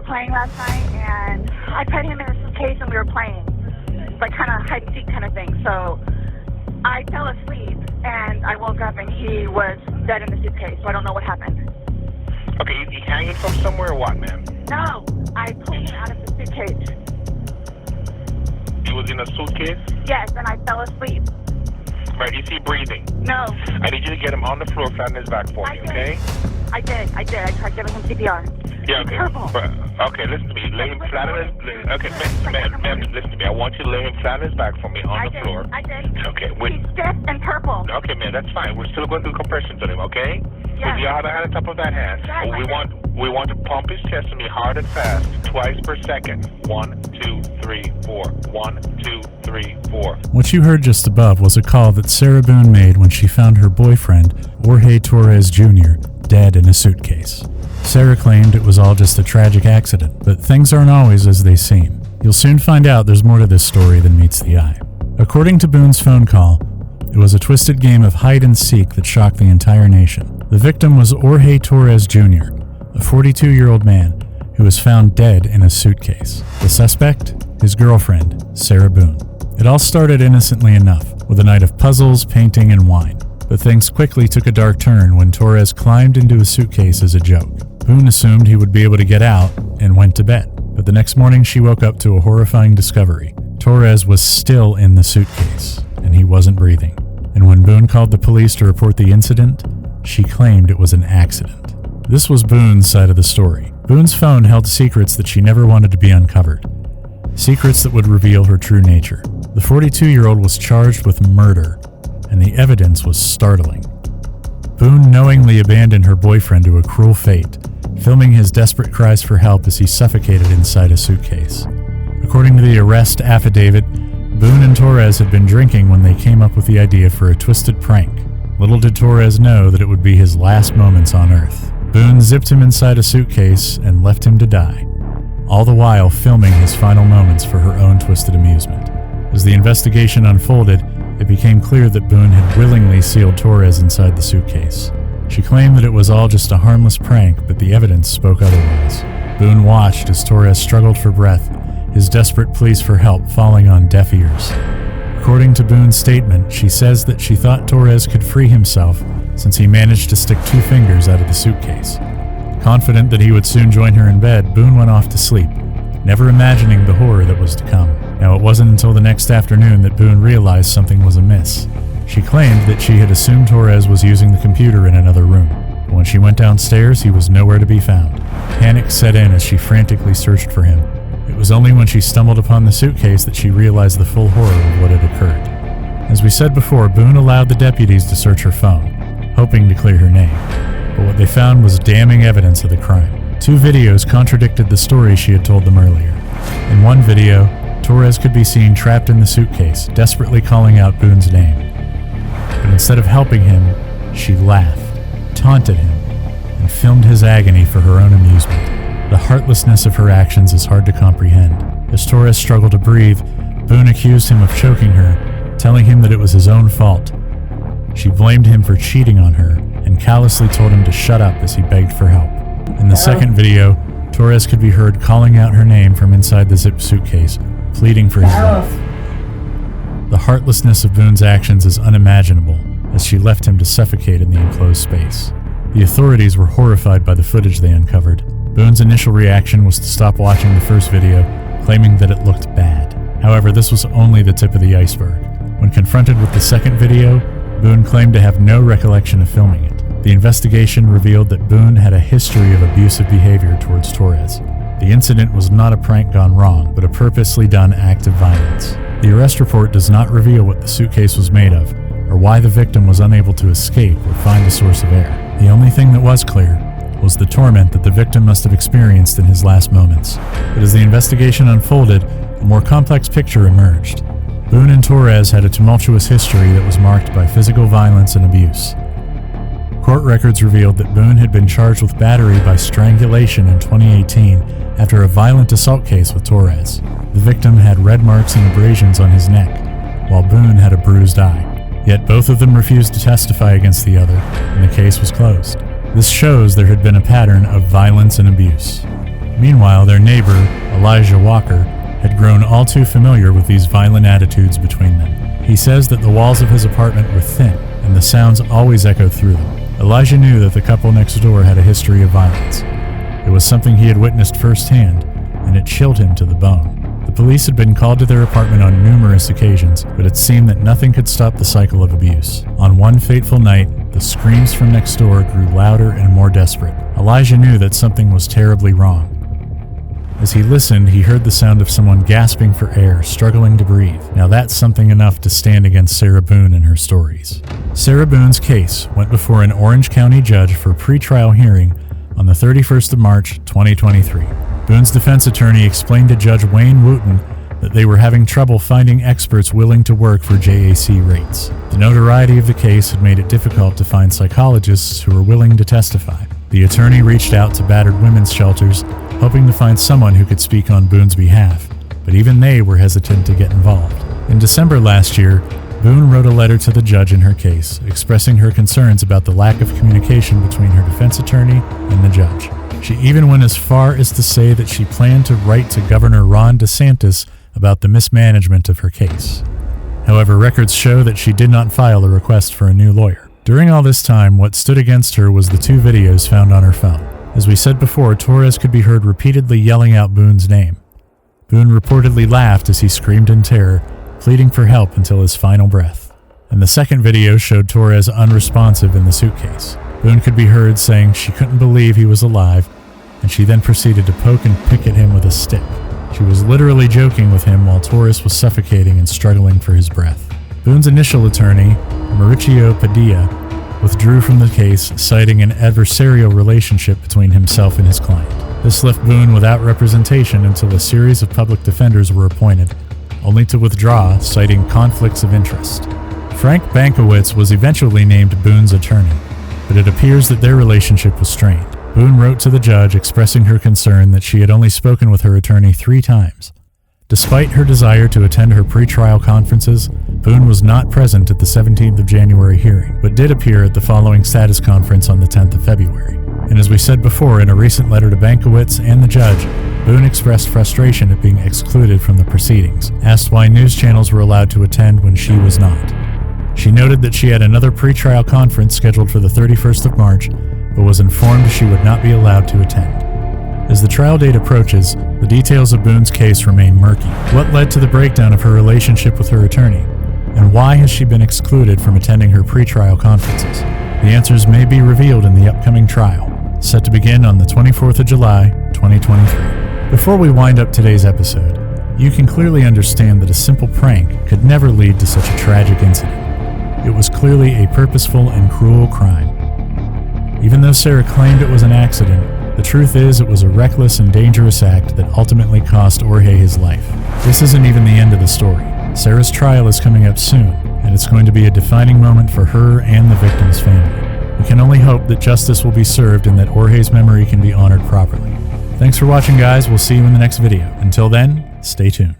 playing last night, and I put him in a suitcase and we were playing. Like kind of hide and seek kind of thing. So I fell asleep and I woke up and he was dead in the suitcase. So I don't know what happened. Okay, is he hanging from somewhere or what, ma'am? No, I pulled him out of the suitcase. He was in a suitcase? Yes, and I fell asleep. Right, is he breathing? No. I need you to get him on the floor, flat on his back for me, okay? I did. I tried giving him CPR. Yeah, okay. Okay, listen to me. Lay him flat on his... Okay, ma'am, listen to me. I want you to lay him flat on his back for me on the floor. I did. Okay, He's stiff and purple. Okay, man, that's fine. We're still going to do compressions on him, okay? Yeah. Put your other hand on top of that hand. Yes, We want to pump his chest to me hard and fast, twice per second. 1, 2, 3, 4. 1, 2, 3, 4. What you heard just above was a call that Sarah Boone made when she found her boyfriend, Jorge Torres Jr., dead in a suitcase. Sarah claimed it was all just a tragic accident, but things aren't always as they seem. You'll soon find out there's more to this story than meets the eye. According to Boone's phone call, it was a twisted game of hide and seek that shocked the entire nation. The victim was Jorge Torres Jr., a 42-year-old man who was found dead in a suitcase. The suspect? His girlfriend, Sarah Boone. It all started innocently enough, with a night of puzzles, painting, and wine. But things quickly took a dark turn when Torres climbed into a suitcase as a joke. Boone assumed he would be able to get out and went to bed. But the next morning she woke up to a horrifying discovery. Torres was still in the suitcase, and he wasn't breathing. And when Boone called the police to report the incident, she claimed it was an accident. This was Boone's side of the story. Boone's phone held secrets that she never wanted to be uncovered. Secrets that would reveal her true nature. The 42-year-old was charged with murder, and the evidence was startling. Boone knowingly abandoned her boyfriend to a cruel fate, filming his desperate cries for help as he suffocated inside a suitcase. According to the arrest affidavit, Boone and Torres had been drinking when they came up with the idea for a twisted prank. Little did Torres know that it would be his last moments on Earth. Boone zipped him inside a suitcase and left him to die, all the while filming his final moments for her own twisted amusement. As the investigation unfolded, it became clear that Boone had willingly sealed Torres inside the suitcase. She claimed that it was all just a harmless prank, but the evidence spoke otherwise. Boone watched as Torres struggled for breath, his desperate pleas for help falling on deaf ears. According to Boone's statement, she says that she thought Torres could free himself since he managed to stick 2 fingers out of the suitcase. Confident that he would soon join her in bed, Boone went off to sleep, never imagining the horror that was to come. Now, it wasn't until the next afternoon that Boone realized something was amiss. She claimed that she had assumed Torres was using the computer in another room. But when she went downstairs, he was nowhere to be found. Panic set in as she frantically searched for him. It was only when she stumbled upon the suitcase that she realized the full horror of what had occurred. As we said before, Boone allowed the deputies to search her phone, hoping to clear her name. But what they found was damning evidence of the crime. 2 videos contradicted the story she had told them earlier. In one video, Torres could be seen trapped in the suitcase, desperately calling out Boone's name. But instead of helping him, she laughed, taunted him, and filmed his agony for her own amusement. The heartlessness of her actions is hard to comprehend. As Torres struggled to breathe, Boone accused him of choking her, telling him that it was his own fault. She blamed him for cheating on her and callously told him to shut up as he begged for help. In the second video, Torres could be heard calling out her name from inside the zipped suitcase, pleading for his life. The heartlessness of Boone's actions is unimaginable as she left him to suffocate in the enclosed space. The authorities were horrified by the footage they uncovered. Boone's initial reaction was to stop watching the first video, claiming that it looked bad. However, this was only the tip of the iceberg. When confronted with the second video, Boone claimed to have no recollection of filming it. The investigation revealed that Boone had a history of abusive behavior towards Torres. The incident was not a prank gone wrong, but a purposely done act of violence. The arrest report does not reveal what the suitcase was made of, or why the victim was unable to escape or find a source of air. The only thing that was clear was the torment that the victim must have experienced in his last moments. But as the investigation unfolded, a more complex picture emerged. Boone and Torres had a tumultuous history that was marked by physical violence and abuse. Court records revealed that Boone had been charged with battery by strangulation in 2018 after a violent assault case with Torres. The victim had red marks and abrasions on his neck, while Boone had a bruised eye. Yet both of them refused to testify against the other, and the case was closed. This shows there had been a pattern of violence and abuse. Meanwhile, their neighbor, Elijah Walker, had grown all too familiar with these violent attitudes between them. He says that the walls of his apartment were thin, and the sounds always echoed through them. Elijah knew that the couple next door had a history of violence. It was something he had witnessed firsthand, and it chilled him to the bone. The police had been called to their apartment on numerous occasions, but it seemed that nothing could stop the cycle of abuse. On one fateful night, the screams from next door grew louder and more desperate. Elijah knew that something was terribly wrong. As he listened, he heard the sound of someone gasping for air, struggling to breathe. Now that's something enough to stand against Sarah Boone and her stories. Sarah Boone's case went before an Orange County judge for pre-trial hearing on the 31st of March, 2023. Boone's defense attorney explained to Judge Wayne Wooten that they were having trouble finding experts willing to work for JAC rates. The notoriety of the case had made it difficult to find psychologists who were willing to testify. The attorney reached out to battered women's shelters, hoping to find someone who could speak on Boone's behalf, but even they were hesitant to get involved. In December last year, Boone wrote a letter to the judge in her case, expressing her concerns about the lack of communication between her defense attorney and the judge. She even went as far as to say that she planned to write to Governor Ron DeSantis about the mismanagement of her case. However, records show that she did not file a request for a new lawyer. During all this time, what stood against her was the 2 videos found on her phone. As we said before, Torres could be heard repeatedly yelling out Boone's name. Boone reportedly laughed as he screamed in terror, pleading for help until his final breath. And the second video showed Torres unresponsive in the suitcase. Boone could be heard saying she couldn't believe he was alive, and she then proceeded to poke and pick at him with a stick. She was literally joking with him while Torres was suffocating and struggling for his breath. Boone's initial attorney, Mauricio Padilla, withdrew from the case, citing an adversarial relationship between himself and his client. This left Boone without representation until a series of public defenders were appointed, only to withdraw, citing conflicts of interest. Frank Bankowitz was eventually named Boone's attorney, but it appears that their relationship was strained. Boone wrote to the judge expressing her concern that she had only spoken with her attorney 3 times. Despite her desire to attend her pre-trial conferences, Boone was not present at the 17th of January hearing, but did appear at the following status conference on the 10th of February. And as we said before, in a recent letter to Bankowitz and the judge, Boone expressed frustration at being excluded from the proceedings, asked why news channels were allowed to attend when she was not. She noted that she had another pre-trial conference scheduled for the 31st of March, but was informed she would not be allowed to attend. As the trial date approaches, the details of Boone's case remain murky. What led to the breakdown of her relationship with her attorney? And why has she been excluded from attending her pre-trial conferences? The answers may be revealed in the upcoming trial, set to begin on the 24th of July, 2023. Before we wind up today's episode, you can clearly understand that a simple prank could never lead to such a tragic incident. It was clearly a purposeful and cruel crime. Even though Sarah claimed it was an accident, the truth is it was a reckless and dangerous act that ultimately cost Jorge his life. This isn't even the end of the story. Sarah's trial is coming up soon, and it's going to be a defining moment for her and the victim's family. We can only hope that justice will be served and that Jorge's memory can be honored properly. Thanks for watching, guys. We'll see you in the next video. Until then, stay tuned.